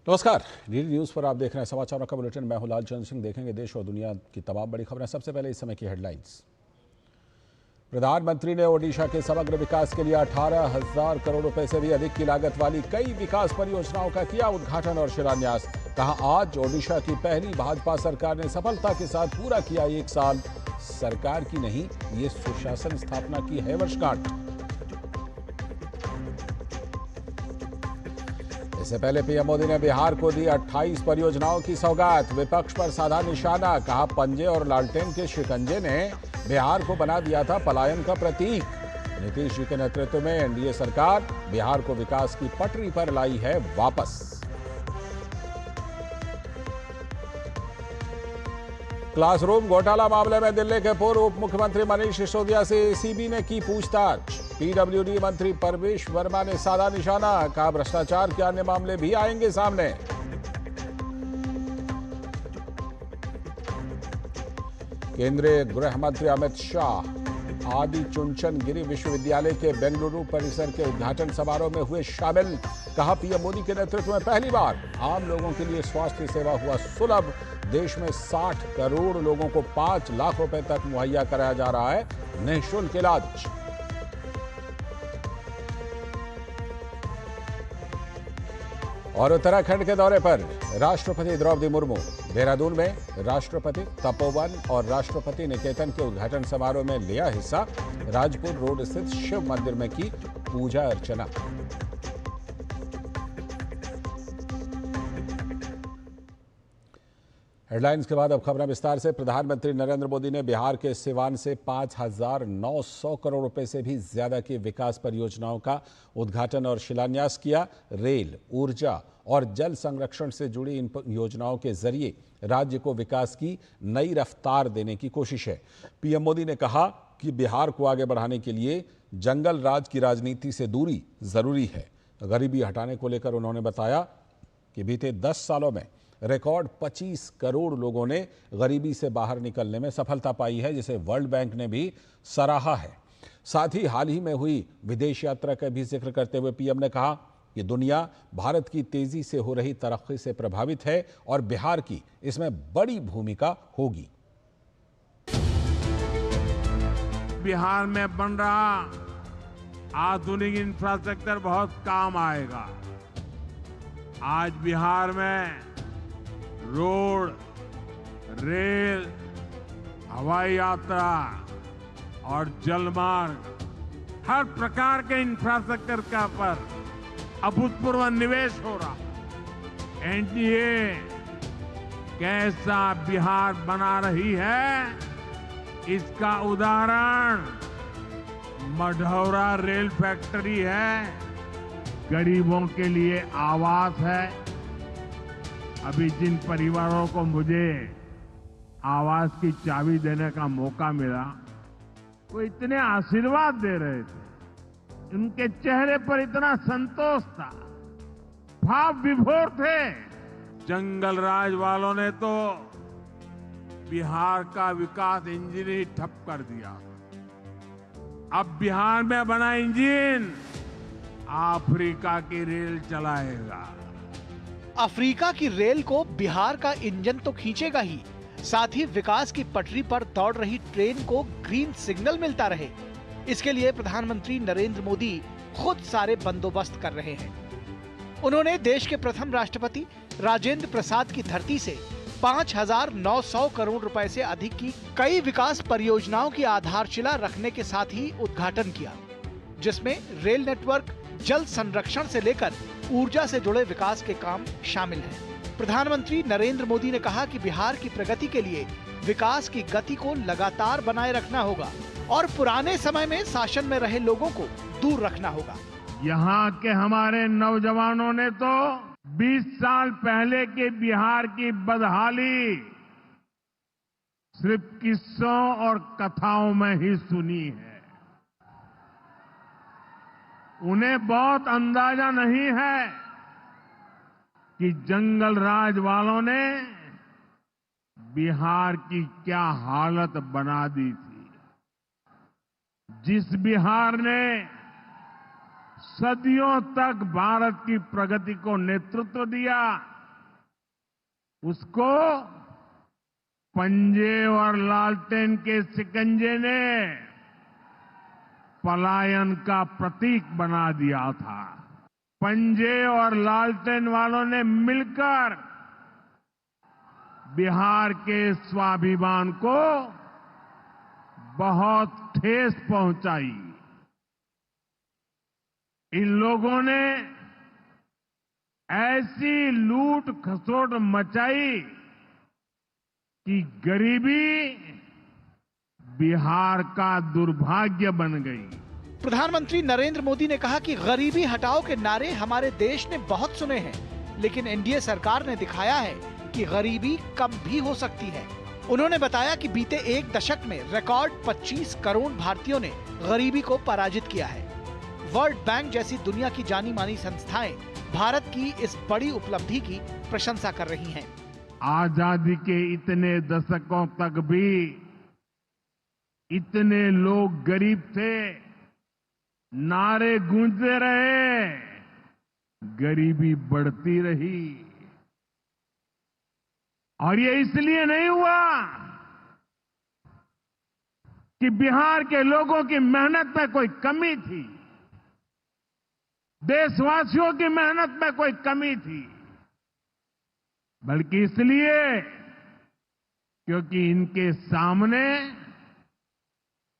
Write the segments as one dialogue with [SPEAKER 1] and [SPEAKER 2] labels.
[SPEAKER 1] नमस्कार, DD news पर आप देख रहे हैं समाचारों का बुलेटिन। मैं हूं लालचंद सिंह। देखेंगे देश और दुनिया की तमाम बड़ी खबरें। सबसे पहले इस समय की हेडलाइंस। प्रधानमंत्री ने ओडिशा के समग्र विकास के लिए 18,000 करोड़ रुपए से भी अधिक की लागत वाली कई विकास परियोजनाओं का किया उद्घाटन और शिलान्यास। कहा, आज ओडिशा की पहली भाजपा सरकार ने सफलता के साथ पूरा किया 1 साल। सरकार की नहीं, ये सुशासन स्थापना की है वर्षगांठ। इससे पहले पीएम मोदी ने बिहार को दी 28 परियोजनाओं की सौगात। विपक्ष पर साधा निशाना। कहा, पंजे और लालटेन के शिकंजे ने बिहार को बना दिया था पलायन का प्रतीक। नीतीश जी के नेतृत्व में एनडीए सरकार बिहार को विकास की पटरी पर लाई है वापस। क्लासरूम घोटाला मामले में दिल्ली के पूर्व उप मुख्यमंत्री मनीष सिसोदिया से एसीबी ने की पूछताछ। पीडब्ल्यूडी मंत्री परवेश वर्मा ने साधा निशाना। कहा, भ्रष्टाचार के अन्य मामले भी आएंगे सामने। केंद्रीय गृह मंत्री अमित शाह आदि चुनचन गिरी विश्वविद्यालय के बेंगलुरु परिसर के उद्घाटन समारोह में हुए शामिल। कहा, पीएम मोदी के नेतृत्व में पहली बार आम लोगों के लिए स्वास्थ्य सेवा हुआ सुलभ। देश में 60 करोड़ लोगों को 5 लाख रुपए तक मुहैया कराया जा रहा है निःशुल्क इलाज। और उत्तराखंड के दौरे पर राष्ट्रपति द्रौपदी मुर्मू। देहरादून में राष्ट्रपति तपोवन और राष्ट्रपति निकेतन के उद्घाटन समारोह में लिया हिस्सा। राजपुर रोड स्थित शिव मंदिर में की पूजा अर्चना। हेडलाइंस के बाद अब खबरें विस्तार से। प्रधानमंत्री नरेंद्र मोदी ने बिहार के सिवान से 5,900 करोड़ रुपए से भी ज्यादा की विकास परियोजनाओं का उद्घाटन और शिलान्यास किया। रेल, ऊर्जा और जल संरक्षण से जुड़ी इन योजनाओं के जरिए राज्य को विकास की नई रफ्तार देने की कोशिश है। पीएम मोदी ने कहा कि बिहार को आगे बढ़ाने के लिए जंगल राज की राजनीति से दूरी जरूरी है। गरीबी हटाने को लेकर उन्होंने बताया कि बीते 10 सालों में रिकॉर्ड 25 करोड़ लोगों ने गरीबी से बाहर निकलने में सफलता पाई है, जिसे वर्ल्ड बैंक ने भी सराहा है। साथ ही हाल ही में हुई विदेश यात्रा का भी जिक्र करते हुए पीएम ने कहा कि दुनिया भारत की तेजी से हो रही तरक्की से प्रभावित है और बिहार की इसमें बड़ी भूमिका होगी।
[SPEAKER 2] बिहार में बन रहा आधुनिक इंफ्रास्ट्रक्चर बहुत काम आएगा। आज बिहार में रोड, रेल, हवाई यात्रा और जलमार्ग, हर प्रकार के इंफ्रास्ट्रक्चर का पर अभूतपूर्व निवेश हो रहा। एनडीए कैसा बिहार बना रही है, इसका उदाहरण मढ़ौरा रेल फैक्ट्री है, गरीबों के लिए आवास है। अभी जिन परिवारों को मुझे आवास की चाबी देने का मौका मिला, वो इतने आशीर्वाद दे रहे थे, उनके चेहरे पर इतना संतोष था, भाव विभोर थे। जंगल राज वालों ने तो बिहार का विकास इंजन ही ठप कर दिया। अब बिहार में बना इंजन अफ्रीका की रेल चलाएगा।
[SPEAKER 3] अफ्रीका की रेल को बिहार का इंजन तो खींचेगा ही, साथ ही विकास की पटरी पर दौड़ रही ट्रेन को ग्रीन सिग्नल मिलता रहे, इसके लिए प्रधानमंत्री नरेंद्र मोदी खुद सारे बंदोबस्त कर रहे हैं। उन्होंने देश के प्रथम राष्ट्रपति राजेंद्र प्रसाद की धरती से 5,900 करोड़ रुपए से अधिक की कई विकास परियोजनाओं की आधारशिला रखने के साथ ही उद्घाटन किया, जिसमें रेल नेटवर्क, जल संरक्षण से लेकर ऊर्जा से जुड़े विकास के काम शामिल हैं। प्रधानमंत्री नरेंद्र मोदी ने कहा कि बिहार की प्रगति के लिए विकास की गति को लगातार बनाए रखना होगा और पुराने समय में शासन में रहे लोगों को दूर रखना होगा।
[SPEAKER 2] यहाँ के हमारे नौजवानों ने तो 20 साल पहले के बिहार की बदहाली सिर्फ किस्सों और कथाओं में ही सुनी है। उन्हें बहुत अंदाजा नहीं है कि जंगल राज वालों ने बिहार की क्या हालत बना दी थी। जिस बिहार ने सदियों तक भारत की प्रगति को नेतृत्व दिया, उसको पंजे और लालटेन के शिकंजे ने पलायन का प्रतीक बना दिया था। पंजे और लालटेन वालों ने मिलकर बिहार के स्वाभिमान को बहुत ठेस पहुंचाई। इन लोगों ने ऐसी लूट खसोट मचाई कि गरीबी बिहार का दुर्भाग्य बन गई।
[SPEAKER 3] प्रधानमंत्री नरेंद्र मोदी ने कहा कि गरीबी हटाओ के नारे हमारे देश ने बहुत सुने हैं, लेकिन एनडीए सरकार ने दिखाया है कि गरीबी कम भी हो सकती है। उन्होंने बताया कि बीते एक दशक में रिकॉर्ड 25 करोड़ भारतीयों ने गरीबी को पराजित किया है। वर्ल्ड बैंक जैसी दुनिया की जानी मानी संस्थाएं भारत की इस बड़ी उपलब्धि की प्रशंसा कर रही हैं।
[SPEAKER 2] आजादी के इतने दशकों तक भी इतने लोग गरीब थे, नारे गूंजते रहे, गरीबी बढ़ती रही। और ये इसलिए नहीं हुआ कि बिहार के लोगों की मेहनत में कोई कमी थी, देशवासियों की मेहनत में कोई कमी थी, बल्कि इसलिए क्योंकि इनके सामने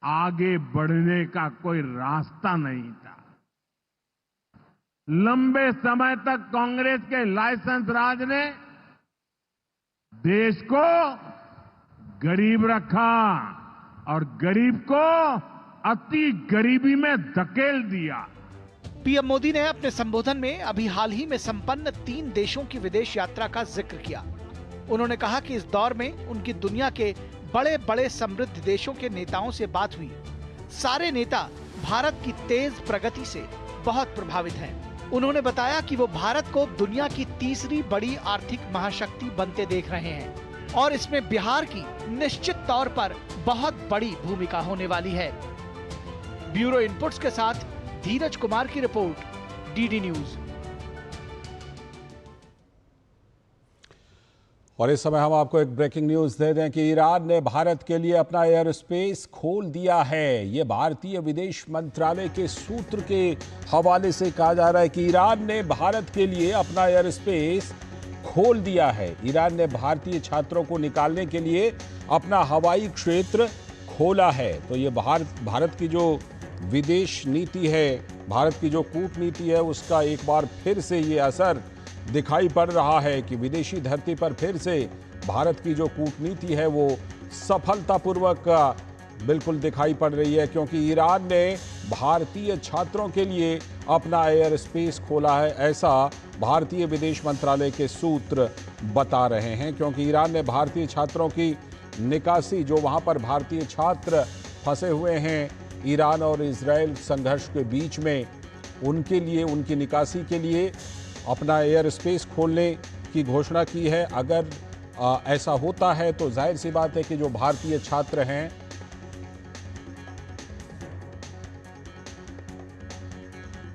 [SPEAKER 2] आगे बढ़ने का कोई रास्ता नहीं था। लंबे समय तक कांग्रेस के लाइसेंस राज ने देश को गरीब रखा और गरीब को अति गरीबी में धकेल दिया।
[SPEAKER 3] पीएम मोदी ने अपने संबोधन में अभी हाल ही में संपन्न 3 देशों की विदेश यात्रा का जिक्र किया। उन्होंने कहा कि इस दौर में उनकी दुनिया के बड़े बड़े समृद्ध देशों के नेताओं से बात हुई। सारे नेता भारत की तेज प्रगति से बहुत प्रभावित हैं। उन्होंने बताया कि वो भारत को दुनिया की तीसरी बड़ी आर्थिक महाशक्ति बनते देख रहे हैं और इसमें बिहार की निश्चित तौर पर बहुत बड़ी भूमिका होने वाली है। ब्यूरो इनपुट्स के साथ धीरज कुमार की रिपोर्ट, डीडी न्यूज।
[SPEAKER 1] और इस समय हम आपको एक ब्रेकिंग न्यूज दे दें कि ईरान ने भारत के लिए अपना एयर स्पेस खोल दिया है। ये भारतीय विदेश मंत्रालय के सूत्र के हवाले से कहा जा रहा है कि ईरान ने भारत के लिए अपना एयर स्पेस खोल दिया है। ईरान ने भारतीय छात्रों को निकालने के लिए अपना हवाई क्षेत्र खोला है। तो ये भारत की जो विदेश नीति है, भारत की जो कूटनीति है, उसका एक बार फिर से ये असर दिखाई पड़ रहा है कि विदेशी धरती पर फिर से भारत की जो कूटनीति है वो सफलतापूर्वक बिल्कुल दिखाई पड़ रही है, क्योंकि ईरान ने भारतीय छात्रों के लिए अपना एयर स्पेस खोला है। ऐसा भारतीय विदेश मंत्रालय के सूत्र बता रहे हैं, क्योंकि ईरान ने भारतीय छात्रों की निकासी, जो वहां पर भारतीय छात्र फंसे हुए हैं ईरान और इजराइल संघर्ष के बीच में, उनके लिए, उनकी निकासी के लिए अपना एयर स्पेस खोलने की घोषणा की है। अगर ऐसा होता है तो जाहिर सी बात है कि जो भारतीय छात्र हैं,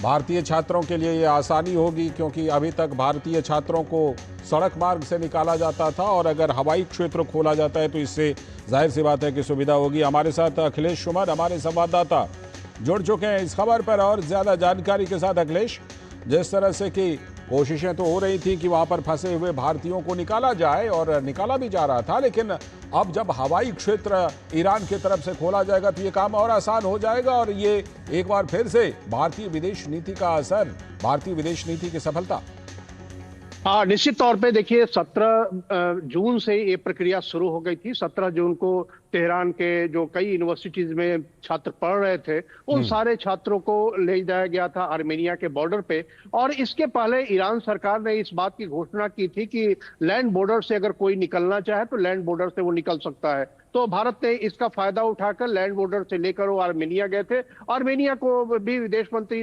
[SPEAKER 1] भारतीय छात्रों के लिए ये आसानी होगी, क्योंकि अभी तक भारतीय छात्रों को सड़क मार्ग से निकाला जाता था और अगर हवाई क्षेत्र खोला जाता है तो इससे जाहिर सी बात है कि सुविधा होगी। हमारे साथ अखिलेश शुमर, हमारे संवाददाता, जुड़ चुके हैं इस खबर पर और ज्यादा जानकारी के साथ। अखिलेश, जिस तरह से कि कोशिशें तो हो रही थी कि वहां पर फंसे हुए भारतीयों को निकाला जाए और निकाला भी जा रहा था, लेकिन अब जब हवाई क्षेत्र ईरान की तरफ से खोला जाएगा तो ये काम और आसान हो जाएगा और ये एक बार फिर से भारतीय विदेश नीति का असर, भारतीय विदेश नीति की सफलता।
[SPEAKER 4] हाँ, निश्चित तौर पे देखिए 17 जून से ये प्रक्रिया शुरू हो गई थी। 17 जून को तेहरान के जो कई यूनिवर्सिटीज में छात्र पढ़ रहे थे, उन सारे छात्रों को ले जाया गया था आर्मेनिया के बॉर्डर पे। और इसके पहले ईरान सरकार ने इस बात की घोषणा की थी कि लैंड बॉर्डर से अगर कोई निकलना चाहे तो लैंड बॉर्डर से वो निकल सकता है। तो भारत ने इसका फायदा उठाकर लैंड बॉर्डर से लेकर वो आर्मेनिया गए थे। आर्मेनिया को भी विदेश मंत्री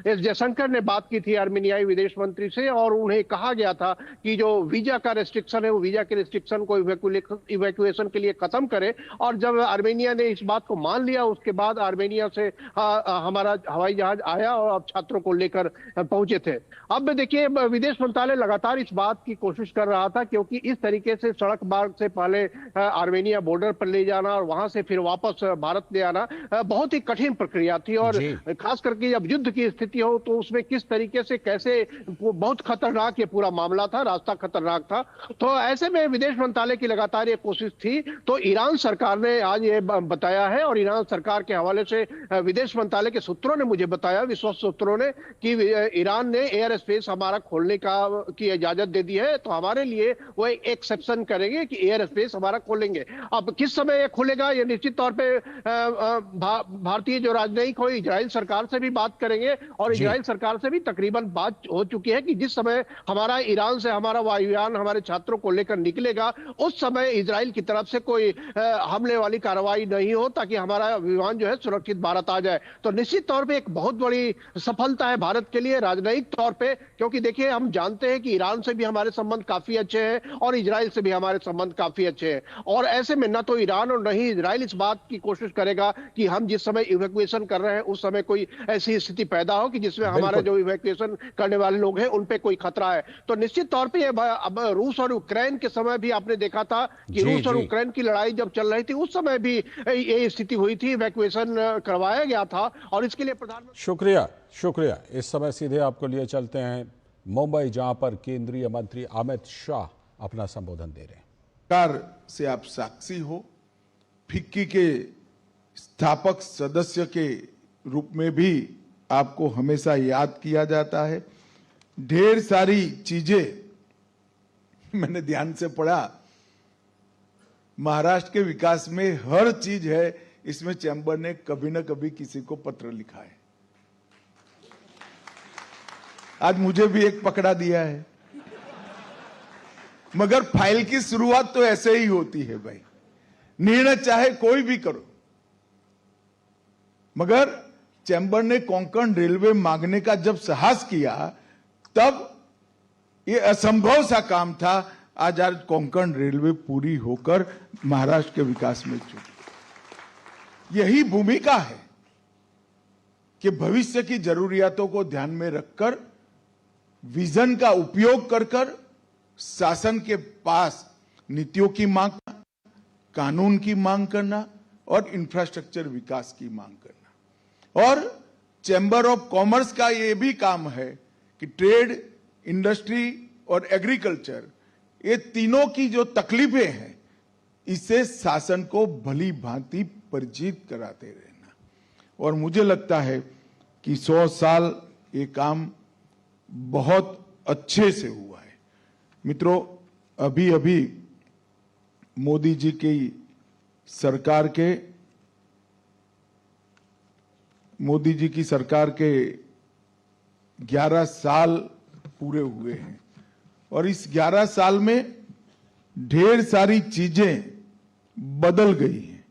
[SPEAKER 4] एस जयशंकर ने बात की थी आर्मेनियाई विदेश मंत्री से, और उन्हें कहा गया था कि जो वीजा का रेस्ट्रिक्शन है वो वीजा के रेस्ट्रिक्शन को इवैक्यूएशन के लिए खत्म करे। और जब आर्मेनिया ने इस बात को मान लिया, उसके बाद आर्मेनिया से हमारा हवाई जहाज आया और अब छात्रों को लेकर पहुंचे थे। अब देखिए, विदेश मंत्रालय लगातार इस बात की कोशिश कर रहा था, क्योंकि इस तरीके से सड़क मार्ग से पहले आर्मेनिया बॉर्डर पर ले जाना और वहां से फिर वापस भारत ले आना बहुत ही कठिन प्रक्रिया थी। और खास करके जब युद्ध की स्थिति हो तो उसमें किस तरीके से कैसे, बहुत खतरनाक ये पूरा मामला था, रास्ता खतरनाक था। तो ऐसे में विदेश मंत्रालय की लगातार ये कोशिश थी। तो ईरान सरकार ने आज ये बताया है, और ईरान सरकार के हवाले से विदेश मंत्रालय के सूत्रों ने मुझे बताया, विश्वस्त सूत्रों ने, कि ईरान ने एयर स्पेस हमारा खोलने की इजाजत दे दी है। तो हमारे लिए वो एक एक्सेप्शन करेंगे कि एयर स्पेस हमारा खोलेंगे। अब किस समय ये खुलेगा, ये निश्चित तौर पे भारतीय जो राजनयिक हो इजराइल सरकार से भी बात करेंगे, और इजराइल सरकार से भी तकरीबन बात हो चुकी है कि जिस समय हमारा ईरान से हमारा वायुयान हमारे छात्रों को लेकर निकलेगा, उस समय इजराइल की तरफ से कोई हमले वाली कार्रवाई नहीं हो, ताकि हमारा विमान जो है सुरक्षित भारत आ जाए। तो निश्चित तौर पे एक बहुत बड़ी सफलता है भारत के लिए राजनयिक तौर पे, क्योंकि देखिए हम जानते हैं कि ईरान से भी हमारे संबंध काफी अच्छे हैं और इजराइल से भी हमारे संबंध काफी अच्छे हैं। और ऐसे में न तो ईरान और न ही इजराइल इस बात की कोशिश करेगा कि हम जिस समय इवैक्यूएशन कर रहे हैं उस समय कोई ऐसी स्थिति पैदा हो कि जिसमें हमारे जो इवैक्यूएशन करने वाले लोग हैं उन पे कोई खतरा है। तो निश्चित तौर पे अब रूस और यूक्रेन के समय भी आपने देखा था कि रूस और यूक्रेन की लड़ाई जब चल रही थी उस समय भी ये स्थिति हुई थी, इवैक्यूएशन करवाया गया था। और इसके लिए प्रधानमंत्री
[SPEAKER 1] शुक्रिया। इस समय सीधे आपको लिए चलते हैं मुंबई, जहां पर केंद्रीय मंत्री अमित शाह अपना संबोधन दे रहे हैं।
[SPEAKER 5] सरकार से आप साक्षी हो, फिक्की के स्थापक सदस्य के रूप में भी आपको हमेशा याद किया जाता है। ढेर सारी चीजें मैंने ध्यान से पढ़ा, महाराष्ट्र के विकास में हर चीज है, इसमें चैंबर ने कभी न कभी किसी को पत्र लिखा है। आज मुझे भी एक पकड़ा दिया है, मगर फाइल की शुरुआत तो ऐसे ही होती है भाई, निर्णय चाहे कोई भी करो। मगर चैंबर ने कोंकण रेलवे मांगने का जब साहस किया, तब ये असंभव सा काम था। आज कोंकण रेलवे पूरी होकर महाराष्ट्र के विकास में जुटी। यही भूमिका है कि भविष्य की जरूरियातों को ध्यान में रखकर विजन का उपयोग कर शासन के पास नीतियों की मांग करना, कानून की मांग करना और इंफ्रास्ट्रक्चर विकास की मांग करना। और चैंबर ऑफ कॉमर्स का ये भी काम है कि ट्रेड, इंडस्ट्री और एग्रीकल्चर, ये तीनों की जो तकलीफें हैं, इससे शासन को भली भांति परिचित कराते रहना। और मुझे लगता है कि 100 साल ये काम बहुत अच्छे से हुआ है। मित्रों, अभी अभी मोदी जी की सरकार के 11 साल पूरे हुए हैं, और इस 11 साल में ढेर सारी चीजें बदल गई हैं।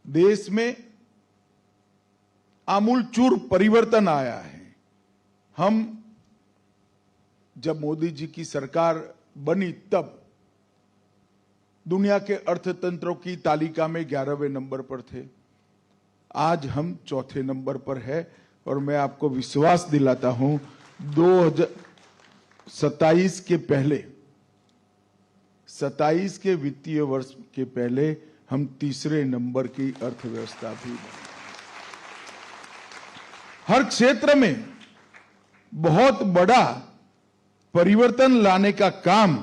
[SPEAKER 5] देश में आमूलचूर परिवर्तन आया है। हम जब मोदी जी की सरकार बनी तब दुनिया के अर्थतंत्रों की तालिका में 11वें नंबर पर थे। आज हम 4थे नंबर पर है, और मैं आपको विश्वास दिलाता हूं 2027 के पहले, 27 के वित्तीय वर्ष के पहले हम 3रे नंबर की अर्थव्यवस्था भी बने। हर क्षेत्र में बहुत बड़ा परिवर्तन लाने का काम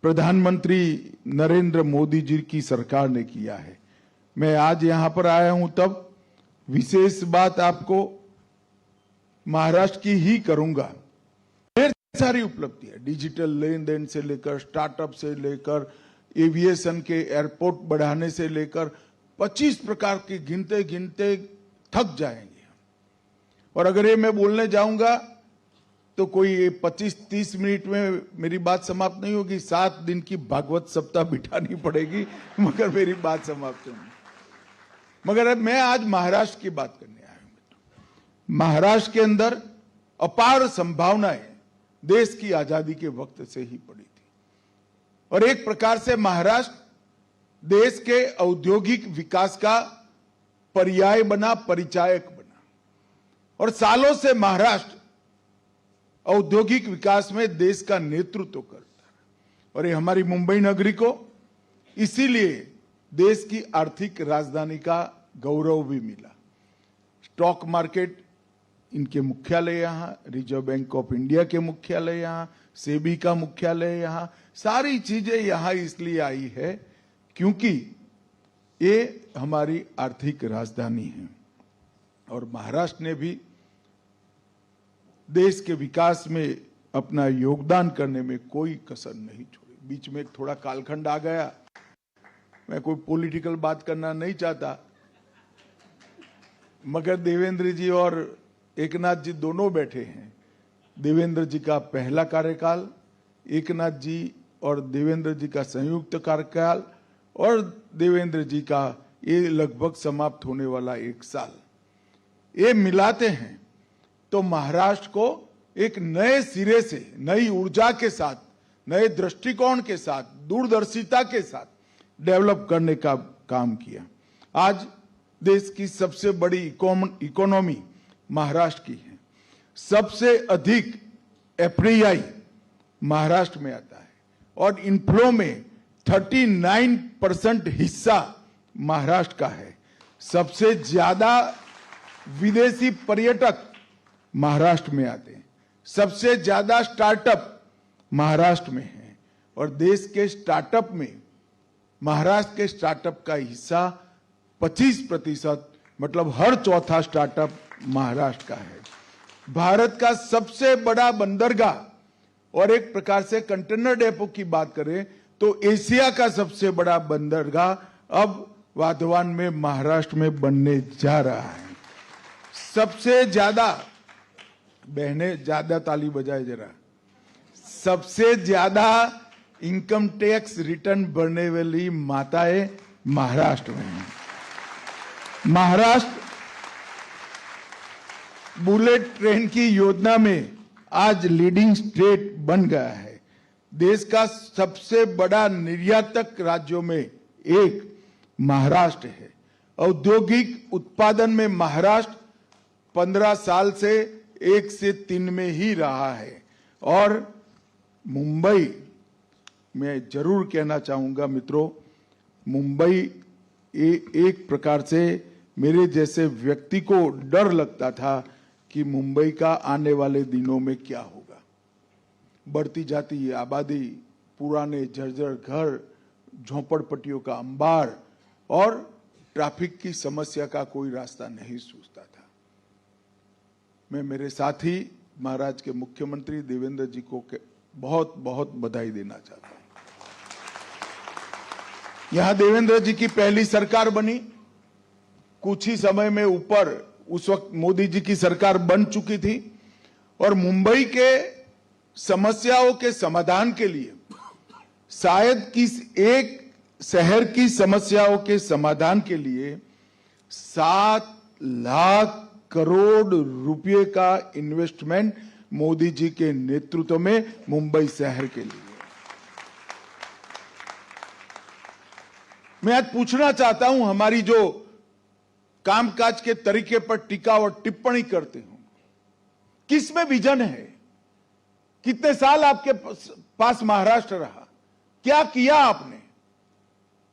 [SPEAKER 5] प्रधानमंत्री नरेंद्र मोदी जी की सरकार ने किया है। मैं आज यहां पर आया हूं तब विशेष बात आपको महाराष्ट्र की ही करूंगा। ढेर सारी उपलब्धियां, डिजिटल लेन देन से लेकर, स्टार्टअप से लेकर, एविएशन के एयरपोर्ट बढ़ाने से लेकर 25 प्रकार के गिनते गिनते थक जाएंगे। और अगर ये मैं बोलने जाऊंगा तो कोई 25-30 मिनट में मेरी बात समाप्त नहीं होगी। 7 दिन की भागवत सप्ताह बिठानी पड़ेगी मगर मेरी बात समाप्त होगी। मगर अब मैं आज महाराष्ट्र की बात करने आया हूं। महाराष्ट्र के अंदर अपार संभावनाएं देश की आजादी के वक्त से ही पड़ी थी और एक प्रकार से महाराष्ट्र देश के औद्योगिक विकास का पर्याय बना, परिचायक बना और सालों से महाराष्ट्र औद्योगिक विकास में देश का नेतृत्व करता है और ये हमारी मुंबई नगरी को इसीलिए देश की आर्थिक राजधानी का गौरव भी मिला। स्टॉक मार्केट इनके मुख्यालय यहां, रिजर्व बैंक ऑफ इंडिया के मुख्यालय यहां, सेबी का मुख्यालय यहां, सारी चीजें यहां इसलिए आई है क्योंकि ये हमारी आर्थिक राजधानी है और महाराष्ट्र ने भी देश के विकास में अपना योगदान करने में कोई कसर नहीं छोड़ी। बीच में एक थोड़ा कालखंड आ गया, मैं कोई पॉलिटिकल बात करना नहीं चाहता, मगर देवेंद्र जी और एकनाथ जी दोनों बैठे हैं। देवेंद्र जी का पहला कार्यकाल, एकनाथ जी और देवेंद्र जी का संयुक्त कार्यकाल और देवेंद्र जी का ये लगभग समाप्त होने वाला 1 साल, ये मिलाते हैं तो महाराष्ट्र को एक नए सिरे से, नई ऊर्जा के साथ, नए दृष्टिकोण के साथ, दूरदर्शिता के साथ डेवलप करने का काम किया। आज देश की सबसे बड़ी इकोनॉमी महाराष्ट्र की है। सबसे अधिक एफडीआई महाराष्ट्र में आता है और इनफ्लो में 39% हिस्सा महाराष्ट्र का है। सबसे ज्यादा विदेशी पर्यटक महाराष्ट्र में आते हैं। सबसे ज्यादा स्टार्टअप महाराष्ट्र में है और देश के स्टार्टअप में महाराष्ट्र के स्टार्टअप का हिस्सा 25%, मतलब हर चौथा स्टार्टअप महाराष्ट्र का है। भारत का सबसे बड़ा बंदरगाह और एक प्रकार से कंटेनर डेपो की बात करें तो एशिया का सबसे बड़ा बंदरगाह अब वाधवान में महाराष्ट्र में बनने जा रहा है। सबसे ज्यादा, बहनें ज्यादा ताली बजाए जरा, सबसे ज्यादा इनकम टैक्स रिटर्न भरने वाली माताएं महाराष्ट्र में हैं। महाराष्ट्र बुलेट ट्रेन की योजना में आज लीडिंग स्टेट बन गया है। देश का सबसे बड़ा निर्यातक राज्यों में एक महाराष्ट्र है। औद्योगिक उत्पादन में महाराष्ट्र 15 साल से 1 से 3 में ही रहा है और मुंबई, मैं जरूर कहना चाहूंगा मित्रों, मुंबई एक प्रकार से मेरे जैसे व्यक्ति को डर लगता था कि मुंबई का आने वाले दिनों में क्या होगा। बढ़ती जाती आबादी, पुराने जर्जर घर, झोपड़पट्टियों का अंबार और ट्रैफिक की समस्या का कोई रास्ता नहीं सूझता था। मैं मेरे साथी महाराज के मुख्यमंत्री देवेंद्र जी को बहुत बहुत बधाई देना चाहता हूं। यहां देवेंद्र जी की पहली सरकार बनी, कुछ ही समय में ऊपर उस वक्त मोदी जी की सरकार बन चुकी थी और मुंबई के समस्याओं के समाधान के लिए, शायद किस एक शहर की समस्याओं के समाधान के लिए 7 लाख करोड़ रुपए का इन्वेस्टमेंट मोदी जी के नेतृत्व में मुंबई शहर के लिए। मैं आज पूछना चाहता हूं, हमारी जो कामकाज के तरीके पर टीका और टिप्पणी करते हो, किसमें विजन है? कितने साल आपके पास महाराष्ट्र रहा? क्या किया आपने?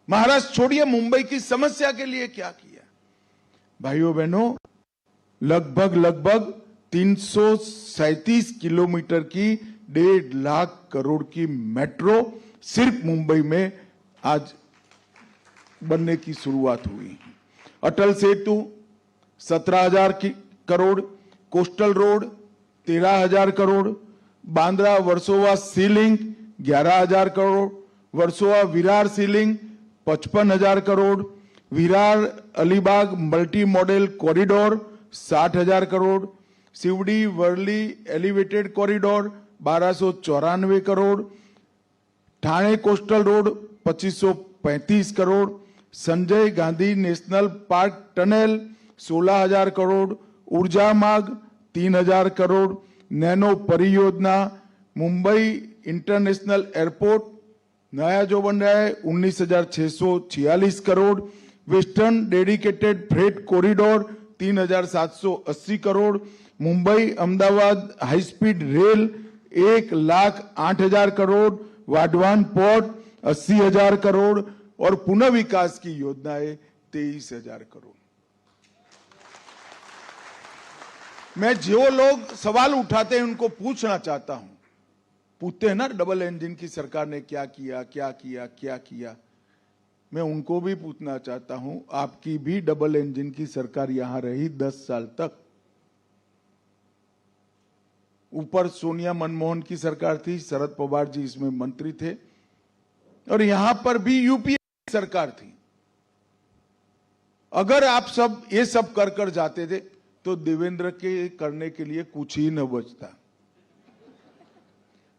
[SPEAKER 5] महाराष्ट्र छोड़िए, मुंबई की समस्या के लिए क्या किया? भाइयों बहनों, लगभग 337 किलोमीटर की 1.5 लाख करोड़ की मेट्रो सिर्फ मुंबई में आज बनने की शुरुआत हुई। Atal Setu 17,000 crore, coastal road 13,000 crore, Bandra Versova sea link 11,000 crore, Versova Virar sea link 55,000 crore, Virar Alibag multi modal corridor 60,000 crore, Sewri Worli elevated corridor 1294 crore, Thane coastal road 2535 crore, Sanjay Gandhi national park tunnel 16,000 crore, Urja Marg 3,000 crore, nano परियोजना, मुंबई इंटरनेशनल एयरपोर्ट नया जो बन रहा है 19,646 crore, western dedicated freight corridor 3,780 crore, Mumbai Ahmedabad high speed rail 1,08,000 crore, Vadhavan port 80,000 crore और पुनः विकास की योजनाएं 23,000 करोड़। मैं जो लोग सवाल उठाते हैं उनको पूछना चाहता हूं, पूछते हैं ना डबल इंजन की सरकार ने क्या किया क्या किया क्या किया, मैं उनको भी पूछना चाहता हूं, आपकी भी डबल इंजन की सरकार यहां रही 10 साल तक। ऊपर सोनिया मनमोहन की सरकार थी, शरद पवार जी इसमें मंत्री थे, और यहां पर भी यूपीए की सरकार थी। अगर आप सब ये सब कर कर जाते थे तो देवेंद्र के करने के लिए कुछ ही न बचता,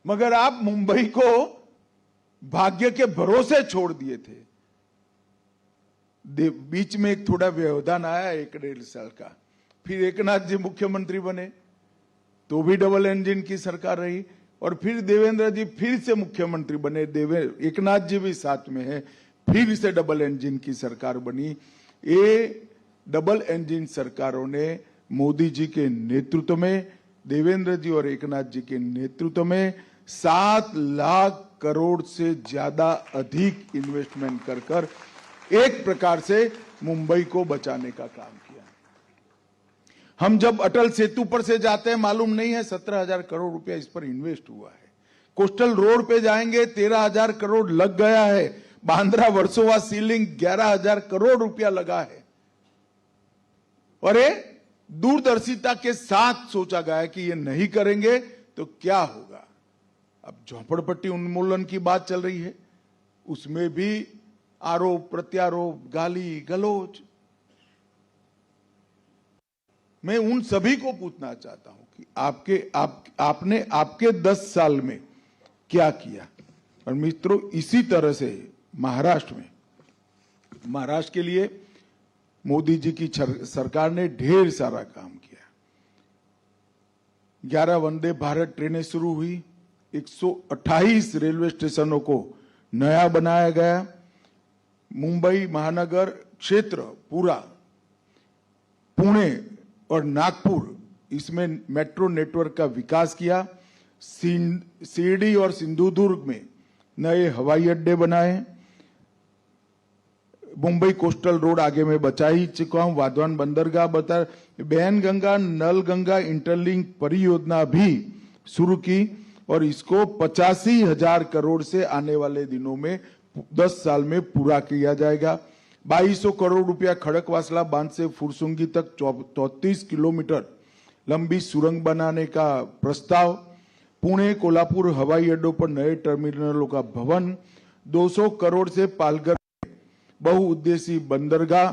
[SPEAKER 5] मगर आप मुंबई को भाग्य के भरोसे छोड़ दिए थे। बीच में एक थोड़ा व्यवधान आया 1-1.5 साल का, फिर एकनाथ जी मुख्यमंत्री बने तो भी डबल इंजन की सरकार रही, और फिर देवेंद्र जी फिर से मुख्यमंत्री बने, एकनाथ जी भी साथ में है, फिर से डबल इंजन की सरकार बनी। ये डबल इंजन सरकारों ने मोदी जी के नेतृत्व में, देवेंद्र जी और एकनाथ जी के नेतृत्व में 7 लाख करोड़ से ज्यादा अधिक इन्वेस्टमेंट कर कर एक प्रकार से मुंबई को बचाने का काम किया। हम जब अटल सेतु पर से जाते हैं, मालूम नहीं है 17,000 करोड़ रुपया इस पर इन्वेस्ट हुआ है। कोस्टल रोड पे जाएंगे 13,000 करोड़ लग गया है। बांद्रा वर्सोवा सीलिंग 11,000 करोड़ रुपया लगा है, और ये दूरदर्शिता के साथ सोचा गया है कि ये नहीं करेंगे तो क्या होगा। अब झोपड़पट्टी उन्मूलन की बात चल रही है, उसमें भी आरोप प्रत्यारोप, गाली गलौज। मैं उन सभी को पूछना चाहता हूं कि आपने आपके 10 साल में क्या किया। और मित्रों, इसी तरह से महाराष्ट्र के लिए मोदी जी की सरकार ने ढेर सारा काम किया। 11 वंदे भारत ट्रेनें शुरू हुई, 128 रेलवे स्टेशनों को नया बनाया गया, मुंबई महानगर क्षेत्र पूरा, पुणे और नागपुर, इसमें मेट्रो नेटवर्क का विकास किया। शिरडी और सिंधुदुर्ग में नए हवाई अड्डे बनाए। मुंबई कोस्टल रोड आगे में बचा ही चुका हूं, वाधवान बंदरगाह बता, बैन गंगा नल गंगा इंटरलिंक परियोजना भी शुरू की, और इसको 85,000 करोड़ से आने वाले दिनों में 10 साल में पूरा किया जाएगा। 2200 करोड़ रुपया खड़कवासला बांध से फुरसुंगी तक 34 किलोमीटर लंबी सुरंग बनाने का प्रस्ताव। पुणे कोल्हापुर हवाई अड्डों पर नए टर्मिनलों का भवन। 200 करोड़ से पालघर बहुउद्देशीय बंदरगाह।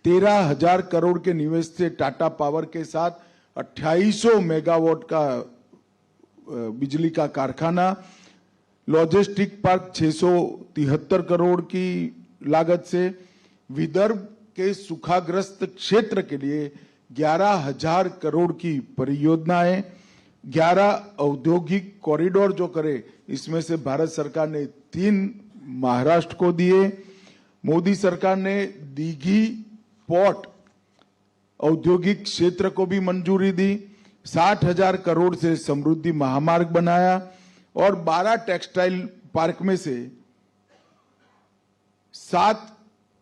[SPEAKER 5] 13,000 करोड़ के निवेश से टाटा पावर के साथ 2800 मेगावाट का बिजली का कारखाना। लॉजिस्टिक पार्क 673 करोड़ की लागत से। विदर्भ के सूखाग्रस्त क्षेत्र के लिए 11,000 करोड़ की परियोजनाएं। 11 औद्योगिक कॉरिडोर जो करे, इसमें से भारत सरकार ने 3 महाराष्ट्र को दिए। मोदी सरकार ने दीघी पोर्ट औद्योगिक क्षेत्र को भी मंजूरी दी। 60,000 करोड़ से समृद्धि महामार्ग बनाया, और 12 टेक्सटाइल पार्क में से 7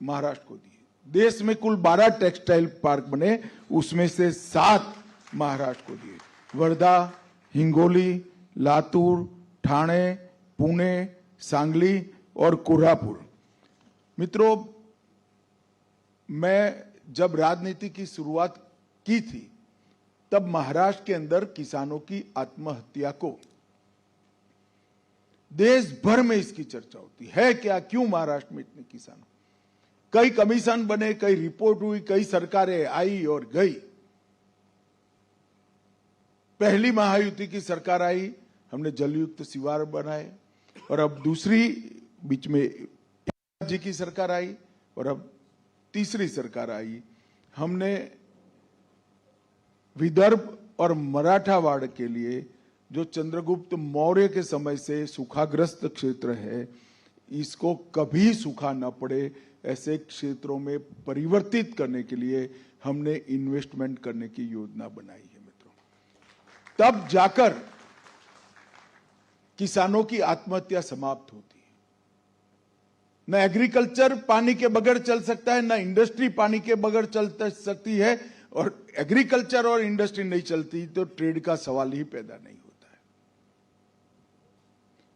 [SPEAKER 5] महाराष्ट्र को दिए। देश में कुल 12 टेक्सटाइल पार्क बने, उसमें से 7 महाराष्ट्र को दिए। वर्धा, हिंगोली, लातूर, ठाणे, पुणे, सांगली और कोल्हापुर। मित्रों, मैं जब राजनीति की शुरुआत की थी, तब महाराष्ट्र के अंदर किसानों की आत्महत्या को देश भर में इसकी चर्चा होती है क्या, क्यों महाराष्ट्र में इतने किसान। कई कमीशन बने, कई रिपोर्ट हुई, कई सरकारें आई और गई, पहली महायुति की सरकार आई, हमने जलयुक्त शिवार बनाए, और अब दूसरी बीच में जी की सरकार आई, और अब तीसरी सरकार आई। हमने विदर्भ और मराठावाड़ के लिए जो चंद्रगुप्त मौर्य के समय से सूखाग्रस्त क्षेत्र है, इसको कभी सूखा न पड़े ऐसे क्षेत्रों में परिवर्तित करने के लिए हमने इन्वेस्टमेंट करने की योजना बनाई है मित्रों। तब जाकर किसानों की आत्महत्या समाप्त होती है। न एग्रीकल्चर पानी के बगैर चल सकता है, न इंडस्ट्री पानी के बगैर चल सकती है, और एग्रीकल्चर और इंडस्ट्री नहीं चलती तो ट्रेड का सवाल ही पैदा नहीं होता है।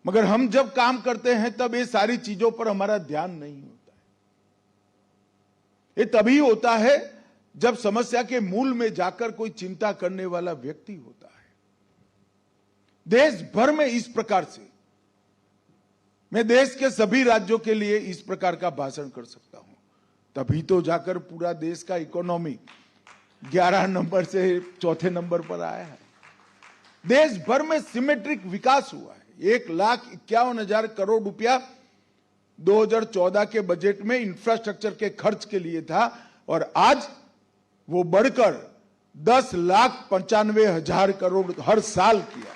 [SPEAKER 5] मगर हम जब काम करते हैं तब ये सारी चीजों पर हमारा ध्यान नहीं होता है। ये तभी होता है जब समस्या के मूल में जाकर कोई चिंता करने वाला व्यक्ति होता है। देश भर में इस प्रकार से मैं देश के सभी राज्यों के लिए इस प्रकार का भाषण कर सकता हूं, तभी तो जाकर पूरा देश का इकोनॉमी 11 नंबर से चौथे नंबर पर आया है। देश भर में सिमेट्रिक विकास हुआ है। 1,51,000 करोड़ रुपया 2014 के बजट में इंफ्रास्ट्रक्चर के खर्च के लिए था, और आज वो बढ़कर 10,95,000 करोड़ हर साल किया।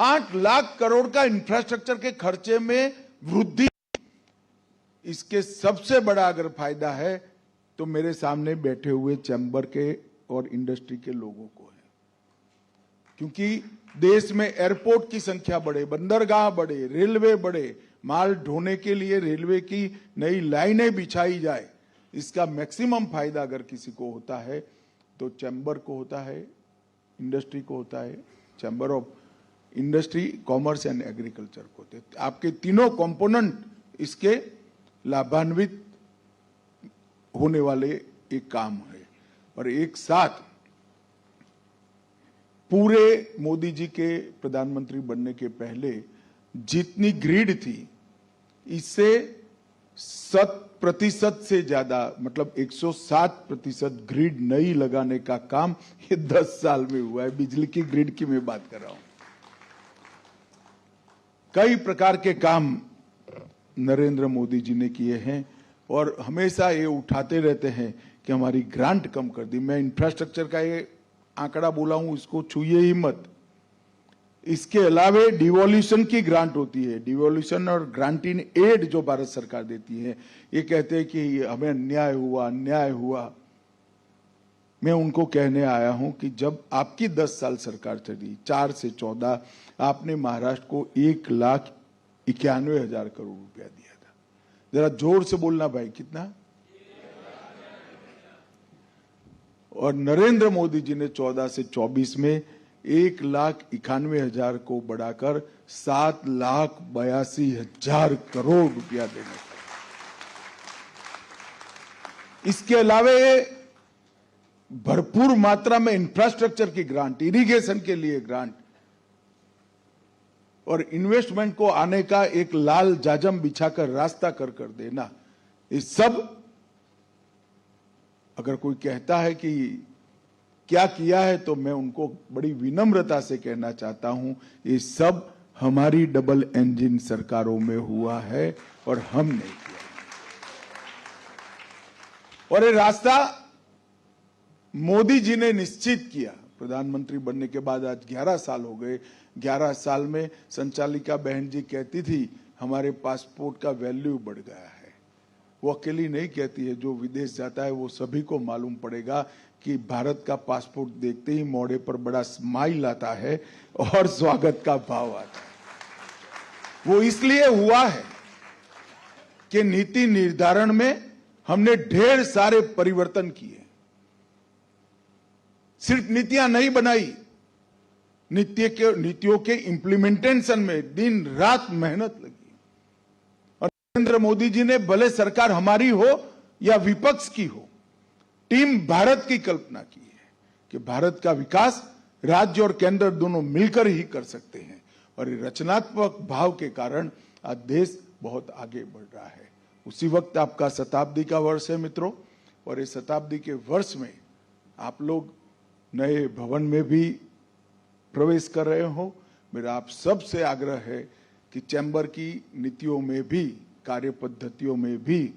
[SPEAKER 5] 8 लाख करोड़ का इंफ्रास्ट्रक्चर के खर्चे में वृद्धि, इसके सबसे बड़ा अगर फायदा है तो मेरे सामने बैठे हुए चैम्बर के और इंडस्ट्री के लोगों को है। क्योंकि देश में एयरपोर्ट की संख्या बढ़े, बंदरगाह बढ़े, रेलवे बढ़े, माल ढोने के लिए रेलवे की नई लाइनें बिछाई जाए, इसका मैक्सिमम फायदा अगर किसी को होता है तो चैम्बर को होता है, इंडस्ट्री को होता है, chamber of industry, commerce and agriculture को होते हैं। आपके तीनों कंपोनेंट इसके लाभान्वित होने वाले एक काम है। और एक साथ पूरे मोदी जी के प्रधानमंत्री बनने के पहले जितनी ग्रिड थी, इससे 100% से ज्यादा, मतलब 107% ग्रिड नई लगाने का काम ये 10 साल में हुआ है। बिजली की ग्रिड की मैं बात कर रहा हूं। कई प्रकार के काम नरेंद्र मोदी जी ने किए हैं, और हमेशा ये उठाते रहते हैं कि हमारी ग्रांट कम कर दी। मैं इंफ्रास्ट्रक्चर का ये आंकड़ा बोला हूं, इसको छूइए ही मत। इसके अलावे डिवोल्यूशन की ग्रांट होती है, डिवोल्यूशन और ग्रांट इन एड जो भारत सरकार देती है। ये कहते हैं कि हमें अन्याय हुआ, अन्याय हुआ। मैं उनको कहने आया हूं कि जब आपकी 10 साल सरकार चली, 4 से 14, आपने महाराष्ट्र को 1,91,000 करोड़ रुपया दिया था। जरा जोर से बोलना भाई, कितना? और नरेंद्र मोदी जी ने 14 से 24 में 1,91,000 को बढ़ाकर 7,82,000 करोड़ रुपया देने का। इसके अलावा भरपूर मात्रा में इंफ्रास्ट्रक्चर की ग्रांट, इरिगेशन के लिए ग्रांट और इन्वेस्टमेंट को आने का एक लाल जाजम बिछाकर रास्ता कर देना, ये सब अगर कोई कहता है कि क्या किया है तो मैं उनको बड़ी विनम्रता से कहना चाहता हूं, ये सब हमारी डबल इंजन सरकारों में हुआ है और हम नहीं किया। और ये रास्ता मोदी जी ने निश्चित किया। प्रधानमंत्री बनने के बाद आज 11 साल हो गए। 11 साल में संचालिका बहन जी कहती थी हमारे पासपोर्ट का वैल्यू बढ़ गया है। वो अकेली नहीं कहती है, जो विदेश जाता है वो सभी को मालूम पड़ेगा कि भारत का पासपोर्ट देखते ही मोड़े पर बड़ा स्माइल आता है और स्वागत का भाव आता है। वो इसलिए हुआ है कि नीति निर्धारण में हमने ढेर सारे परिवर्तन किए। सिर्फ नीतियां नहीं बनाई, नीतियों के इंप्लीमेंटेशन में दिन रात मेहनत लगी। और नरेंद्र मोदी जी ने, भले सरकार हमारी हो या विपक्ष की हो, टीम भारत की कल्पना की है कि भारत का विकास राज्य और केंद्र दोनों मिलकर ही कर सकते हैं। और रचनात्मक भाव के कारण आज देश बहुत आगे बढ़ रहा है। उसी वक्त आपका शताब्दी का वर्ष है मित्रों, और इस शताब्दी के वर्ष में आप लोग नए भवन में भी प्रवेश कर रहे हो। मेरा आप सबसे आग्रह है कि चैम्बर की नीतियों में भी, कार्य पद्धतियों में भी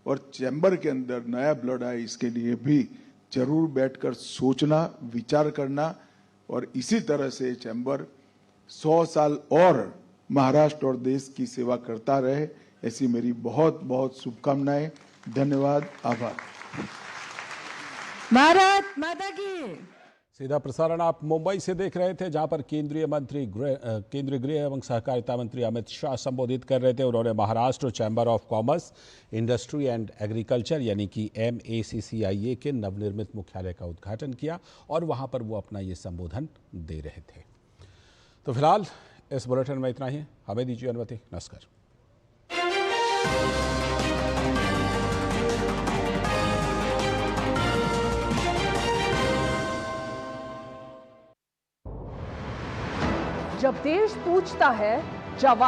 [SPEAKER 5] और चैम्बर के अंदर नया ब्लड आए इसके लिए भी जरूर बैठकर सोचना, विचार करना और इसी तरह से चैम्बर 100 साल और महाराष्ट्र और देश की सेवा करता रहे, ऐसी मेरी बहुत बहुत शुभकामनाएं। धन्यवाद, आभार।
[SPEAKER 6] भारत माता की।
[SPEAKER 1] सीधा प्रसारण आप मुंबई से देख रहे थे, जहां पर केंद्रीय गृह एवं सहकारिता मंत्री अमित शाह संबोधित कर रहे थे। उन्होंने Maharashtra chamber of commerce, industry and agriculture यानी कि MACCIA के नवनिर्मित मुख्यालय का उद्घाटन किया और वहां पर वो अपना ये संबोधन दे रहे थे। तो फिलहाल इस बुलेटिन में इतना ही। हमें दीजिए अनुमति। नमस्कार।
[SPEAKER 6] जब देश पूछता है, जवाब